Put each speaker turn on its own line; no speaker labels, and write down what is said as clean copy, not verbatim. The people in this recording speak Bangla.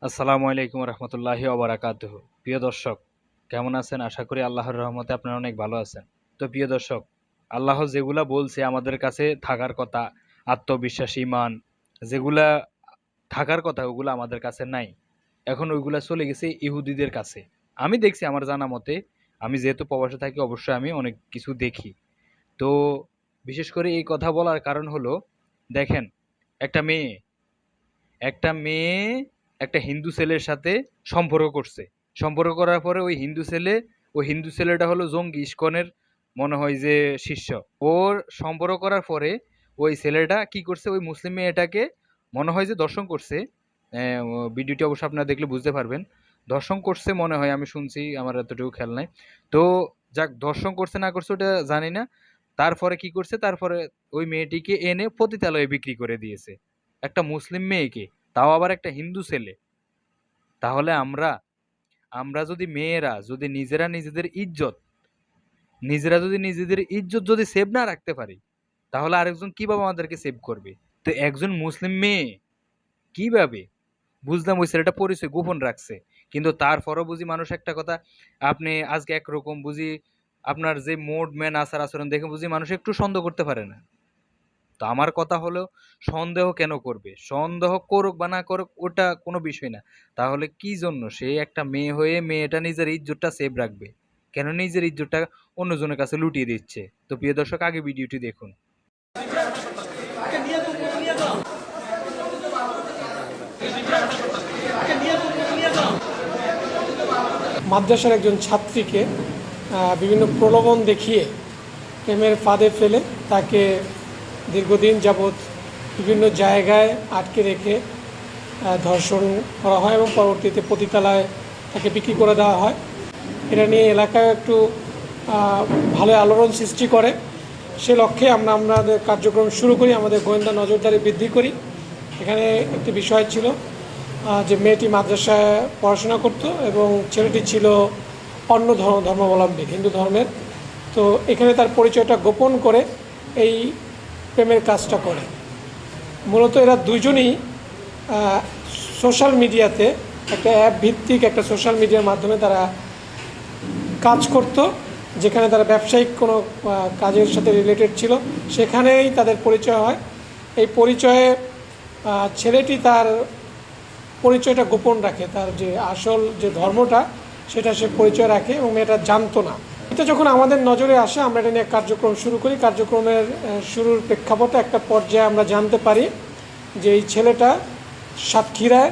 আসসালামু আলাইকুম রহমতুল্লাহি ওবারাকাতুহু। প্রিয় দর্শক, কেমন আছেন? আশা করি আল্লাহর রহমতে আপনারা অনেক ভালো আছেন। তো প্রিয় দর্শক, আল্লাহ যেগুলা বলছে আমাদের কাছে থাকার কথা, আত্মবিশ্বাস, ঈমান, যেগুলা থাকার কথা ওগুলা আমাদের কাছে নাই। এখন ওইগুলা চলে গেছে ইহুদিদের কাছে। আমি দেখছি আমার জানা মতে, আমি যেহেতু প্রবাসে থাকি অবশ্যই আমি অনেক কিছু দেখি। তো বিশেষ করে এই কথা বলার কারণ হলো, দেখেন, একটা মেয়ে একটা মেয়ে একটা হিন্দু ছেলের সাথে সম্পর্ক করছে। সম্পর্ক করার পরে ওই হিন্দু ছেলেটা হলো জঙ্গি ইস্কনের মনে হয় যে শিষ্য। ওর সম্পর্ক করার পরে ওই ছেলেটা কি করছে, ওই মুসলিম মেয়েটাকে মনে হয় যে দর্শন করছে। ভিডিওটি অবশ্য আপনারা দেখলে বুঝতে পারবেন। দর্শন করছে মনে হয়, আমি শুনছি, আমার এতটুকু খেয়াল নাই। তো যাক, দর্শন করছে না করছে ওটা জানি না। তারপরে কি করছে, তারপরে ওই মেয়েটিকে এনে পতিতালয়ে বিক্রি করে দিয়েছে, একটা মুসলিম মেয়েকে, তাও আবার একটা হিন্দু ছেলে। তাহলে আমরা আমরা যদি মেয়েরা যদি নিজেরা যদি নিজেদের ইজ্জত যদি সেভ না রাখতে পারি, তাহলে আরেকজন কিভাবে আমাদেরকে সেভ করবে? তো একজন মুসলিম মেয়ে কিভাবে, বুঝলাম ওই ছেলেটা পরিচয় গোপন রাখছে, কিন্তু তারপরও বুঝি মানুষ একটা কথা, আপনি আজকে একরকম বুঝি, আপনার যে মোড ম্যান আচার আচরণ দেখে বুঝি মানুষ একটু সন্দেহ করতে পারে না। তো আমার কথা হলো, সন্দেহ কেন করবে? সন্দেহ করুক বা না করুক ওটা কোনো বিষয় না। তাহলে কি জন্য সে একটা মেয়ে হয়ে মেয়েটা নিজের ইজ্জতটা সেভ রাখবে? কেন নিজের ইজ্জতটা অন্যজনের কাছে লুটিয়ে দিচ্ছে? তো প্রিয় দর্শক, আগে ভিডিওটি দেখুন।
মাদ্রাসার একজন ছাত্রীকে বিভিন্ন প্রলোভন দেখিয়ে প্রেমের ফাঁদে ফেলে তাকে দীর্ঘদিন যাবৎ বিভিন্ন জায়গায় আটকে রেখে ধর্ষণ করা হয় এবং পরবর্তীতে পতিতালয়ে তাকে বিক্রি করে দেওয়া হয়। এটা নিয়ে এলাকায় একটু ভালো আলোড়ন সৃষ্টি করে। সে লক্ষ্যে আমরা আমাদের কার্যক্রম শুরু করি, আমাদের গোয়েন্দা নজরদারি বৃদ্ধি করি। এখানে একটি বিষয় ছিল যে মেয়েটি মাদ্রাসায় পড়াশোনা করত এবং ছেলেটি ছিল অন্য ধর্মাবলম্বী, হিন্দু ধর্মের। তো এখানে তার পরিচয়টা গোপন করে এই প্রেমের কাজটা করে। মূলত এরা দুজনই সোশ্যাল মিডিয়াতে একটা অ্যাপ ভিত্তিক একটা সোশ্যাল মিডিয়ার মাধ্যমে তারা কাজ করত, যেখানে তারা ব্যবসায়িক কোনো কাজের সাথে রিলেটেড ছিল। সেখানেই তাদের পরিচয় হয়। এই পরিচয়ে ছেলেটি তার পরিচয়টা গোপন রাখে, তার যে আসল যে ধর্মটা সেটা সে পরিচয় রাখে এবং মেয়েটা জানতো না। এটা যখন আমাদের নজরে আসে আমরা এটা নিয়ে কার্যক্রম শুরু করি। কার্যক্রমের শুরুর প্রেক্ষাপটে একটা পর্যায়ে আমরা জানতে পারি যে এই ছেলেটা সাতক্ষীরায়